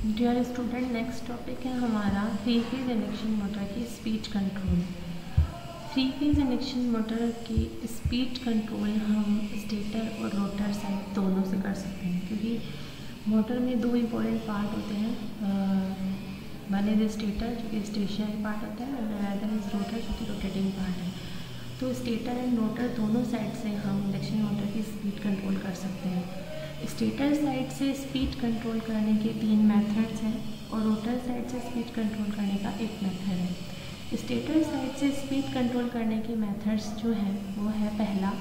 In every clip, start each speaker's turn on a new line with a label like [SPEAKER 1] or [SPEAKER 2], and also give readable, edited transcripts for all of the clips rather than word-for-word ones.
[SPEAKER 1] Dear student, next topic है हमारा three phase induction motor की speed control. Three phase induction motor की speed control हम stator और रोटर साइड दोनों से कर सकते हैं, क्योंकि मोटर में दो इम्पोर्टेंट पार्ट होते हैं। वन इज स्टेटर जो कि स्टेशनरी पार्ट होता है, और अदर इज रोटर जो कि रोटेटिंग पार्ट है। तो स्टेटर एंड रोटर दोनों साइड से हम इंडक्शन मोटर की स्पीड कंट्रोल कर सकते हैं। स्टेटर साइड से स्पीड कंट्रोल करने के 3 मेथड्स हैं और रोटर साइड से स्पीड कंट्रोल करने का एक मेथड है। स्टेटर साइड से स्पीड कंट्रोल करने के मेथड्स जो हैं वो है, पहला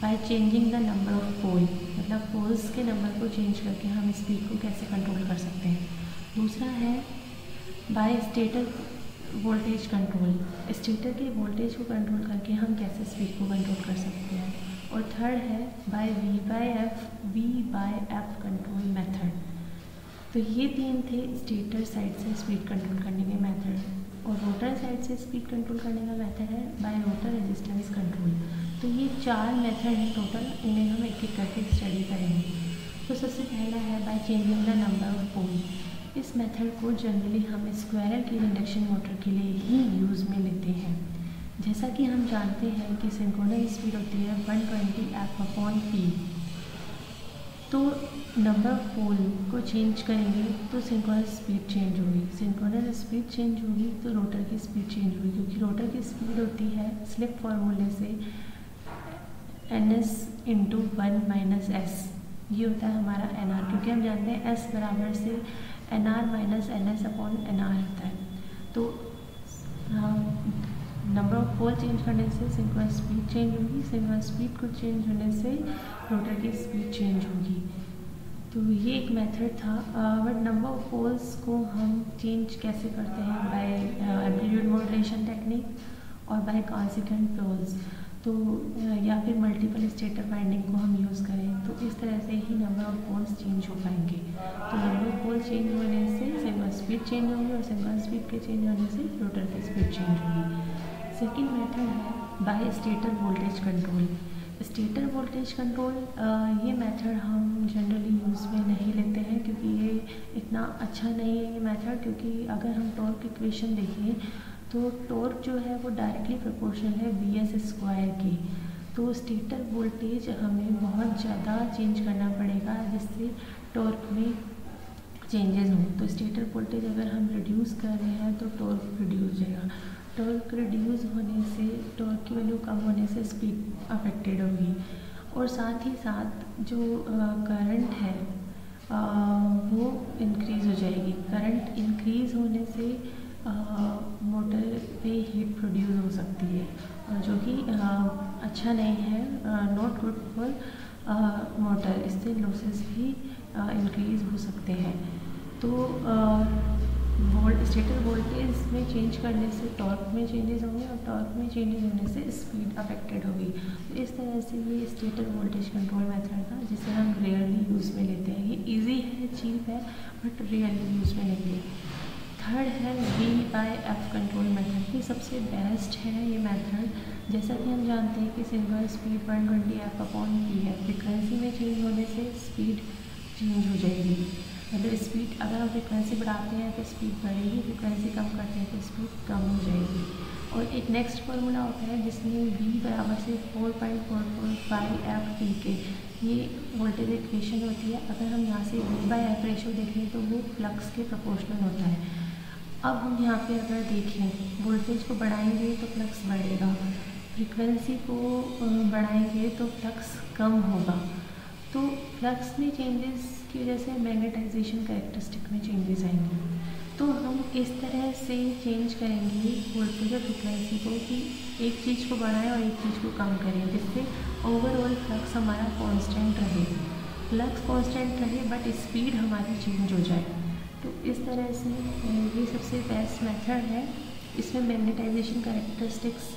[SPEAKER 1] by changing the number of pole, मतलब पोल्स के नंबर को चेंज करके हम स्पीड को कैसे कंट्रोल कर सकते हैं। दूसरा है by stator voltage control, stator के वोल्टेज को कंट्रोल करके हम कैसे स्पीड को कंट्रोल कर सकते हैं। और थर्ड है by v by f control method. तो ये 3 थे स्टेटर साइड से स्पीड कंट्रोल करने के मेथड। और रोटर साइड से स्पीड कंट्रोल करने का मेथड है बाय रोटर रेजिस्टेंस कंट्रोल। तो ये 4 मेथड हैं टोटल, इन्हें हम एक एक करके स्टडी करेंगे। तो सबसे पहला है by changing the number of pole. इस मेथड को जनरली हम स्क्वायरल केज इंडक्शन मोटर के लिए ही यूज़ में लेते हैं। जैसा कि हम जानते हैं कि सिंक्रोनस स्पीड होती है 120 F/P। तो नंबर ऑफ पोल को चेंज करेंगे तो सिंक्रोनस स्पीड चेंज होगी, सिंक्रोनस स्पीड चेंज होगी तो रोटर की स्पीड चेंज होगी, क्योंकि रोटर की स्पीड होती है स्लिप फार्मूले से ns × 1 - s। ये होता है हमारा nr, क्योंकि हम जानते हैं s बराबर से nr - ns/nr होता है। तो नंबर ऑफ पोल चेंज करने से सिंक्रोनस स्पीड चेंज होगी, सिंक्रोनस स्पीड को चेंज होने से रोटर की स्पीड चेंज होगी। तो ये एक मेथड था। बट नंबर ऑफ पोल्स को हम चेंज कैसे करते हैं, बाय एम्पलीट्यूड मॉड्यूलेशन टेक्निक और बाय कॉन्सिक्वेंट पोल्स। तो या फिर मल्टीपल स्टेटर वाइंडिंग को हम यूज़ करें, तो इस तरह से ही नंबर ऑफ पोल्स चेंज हो पाएंगे। तो नंबर ऑफ पोल चेंज होने से सिंक्रोनस स्पीड चेंज होगी और सिंक्रोनस स्पीड के चेंज होने से रोटर की स्पीड चेंज होगी। सेकेंड मेथड है by stator voltage control. Stator voltage control ये मेथड हम जनरली यूज़ में नहीं लेते हैं, क्योंकि ये इतना अच्छा नहीं है ये मेथड। क्योंकि अगर हम टॉर्क इक्वेशन देखें तो टॉर्क जो है वो डायरेक्टली प्रोपोर्शनल है bs² की। तो स्टेटर वोल्टेज हमें बहुत ज़्यादा चेंज करना पड़ेगा जिससे टॉर्क में चेंजेस हों। तो स्टेटर वोल्टेज अगर हम रिड्यूस कर रहे हैं तो टॉर्क रिड्यूस हो जाएगा। टॉर्क रिड्यूस होने से, टॉर्क की वैल्यू कम होने से स्पीड अफेक्टेड होगी। और साथ ही साथ जो करंट है वो इंक्रीज़ हो जाएगी। करंट इंक्रीज़ होने से मोटर पे हीट प्रोड्यूस हो सकती है, जो कि अच्छा नहीं है, नॉट गुड फॉर मोटर। इससे लॉसेस भी इंक्रीज़ हो सकते हैं। तो स्टेटर वोल्टेज में चेंज करने से टॉर्क में चेंजेस होंगे और टॉर्क में चेंजेस होने से स्पीड अफेक्टेड होगी। तो इस तरह से ये स्टेटर वोल्टेज कंट्रोल मेथड था, जिसे हम रेयरली यूज़ में लेते हैं। ये इजी है, चीप है, बट रेयरली यूज़ में लेंगे। थर्ड है V/F कंट्रोल मेथड। ये सबसे बेस्ट है ये मेथड। जैसा कि हम जानते हैं कि सिंक्रोनस स्पीड 120 F/P है। फ्रिक्वेंसी में चेंज होने से स्पीड चेंज हो जाएगी, मतलब स्पीड अगर हम फ्रिक्वेंसी बढ़ाते हैं तो स्पीड बढ़ेगी, फ्रिक्वेंसी कम करते हैं तो स्पीड कम हो जाएगी। और एक नेक्स्ट फार्मूला होता है जिसमें V बराबर से 4.445 F/P के ये वोल्टेज इक्वेशन होती है। अगर हम यहाँ से V/F रेशो देखें तो वो फ्लक्स के प्रोपोर्शनल होता है। अब हम यहाँ पे अगर देखें, वोल्टेज को बढ़ाएंगे तो फ्लक्स बढ़ेगा, फ्रिक्वेंसी को बढ़ाएंगे तो फ्लक्स कम होगा। तो फ्लक्स में चेंजेस की वजह से मैग्नेटाइजेशन कैरेक्टरिस्टिक में चेंजेस आएंगे। तो हम इस तरह से चेंज करेंगे वोल्टेज और फ्रिक्वेंसी को कि एक चीज़ को बढ़ाएं और एक चीज़ को कम करें, जिससे ओवरऑल फ्लक्स हमारा कांस्टेंट रहे। फ्लक्स कांस्टेंट रहे बट स्पीड हमारी चेंज हो जाए। तो इस तरह से ये सबसे बेस्ट मेथड है। इसमें मैग्नेटाइजेशन कैरेक्टरिस्टिक्स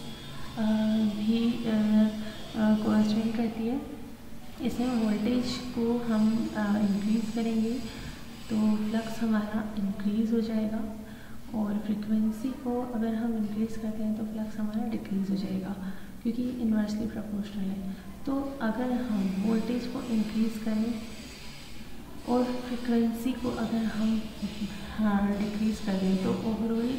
[SPEAKER 1] भी कांस्टेंट करती है। इसमें वोल्टेज को हम इंक्रीज़ करेंगे तो फ्लक्स हमारा इंक्रीज़ हो जाएगा, और फ्रिक्वेंसी को अगर हम इंक्रीज़ करते हैं तो फ्लक्स हमारा डिक्रीज़ हो जाएगा, क्योंकि इन्वर्सली प्रोपोर्शनल है। तो अगर हम वोल्टेज को इंक्रीज़ करें और फ्रिक्वेंसी को अगर हम डिक्रीज़ कर दें तो ओवरऑल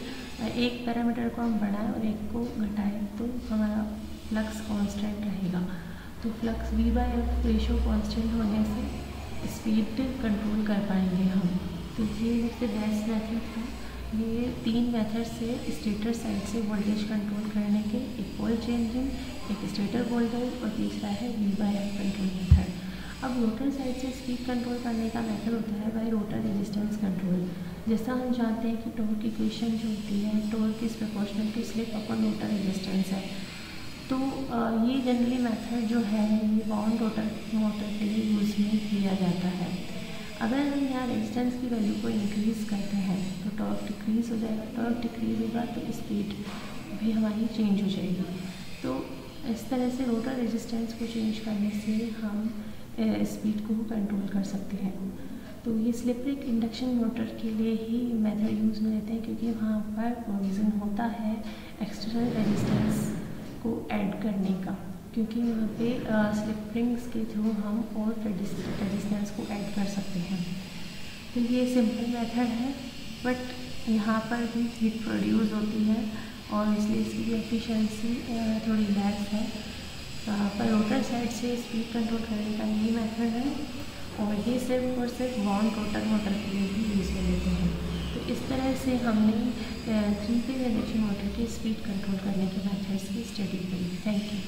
[SPEAKER 1] एक पैरामीटर को हम बढ़ाएं और एक को घटाएं तो हमारा फ्लक्स कांस्टेंट रहेगा। तो फ्लक्स V/F रेशो कांस्टेंट होने से स्पीड कंट्रोल कर पाएंगे हम। तो ये सबसे बेस्ट मेथड था। ये 3 मेथड से स्टेटर साइड से वोल्टेज कंट्रोल करने के, एक पोल चेंजिंग, एक स्टेटर वोल्टेज और तीसरा है V/F कंट्रोल मेथड। अब रोटर साइड से स्पीड कंट्रोल करने का मेथड होता है बाय रोटर रेजिस्टेंस कंट्रोल। जैसा हम जानते हैं कि टॉर्क इक्वेशन जो होती है, torque is proportional to slip upon rotor resistance है। तो ये जनरली मेथड जो है ये बाउंड रोटर मोटर के लिए यूज़ में किया जाता है। अगर हम यहाँ रेजिस्टेंस की वैल्यू को इंक्रीज़ करते हैं तो टॉर्क डिक्रीज़ हो जाएगा, टॉर्क डिक्रीज़ होगा तो स्पीड भी हमारी चेंज हो जाएगी। तो इस तरह से रोटर रेजिस्टेंस को चेंज करने से हम स्पीड को कंट्रोल कर सकते हैं। तो ये स्लिप रिग इंडक्शन मोटर के लिए ही मेथड यूज़ में लेते हैं क्योंकि वहाँ पर प्रोविज़न होता है एक्सटर्नल रेजिस्टेंस को ऐड करने का, क्योंकि वहाँ पे स्लिप रिंग्स के थ्रू हम और रेजिस्टेंस को ऐड कर सकते हैं। तो ये सिंपल मेथड है, बट यहाँ पर भी हीट प्रोड्यूस होती है और इसलिए इसकी भी एफिशिएंसी थोड़ी लेस है। पर रोटर साइड से स्पीड कंट्रोल करने का यही मेथड है और ये सिर्फ और सिर्फ बाउंड रोटर मोटर के लिए भी यूज़ में लेते हैं। तो इस तरह से हमने 3 फेज इंडक्शन मोटर के स्पीड कंट्रोल करने के मेथड्स की स्टडी करी। Thank you.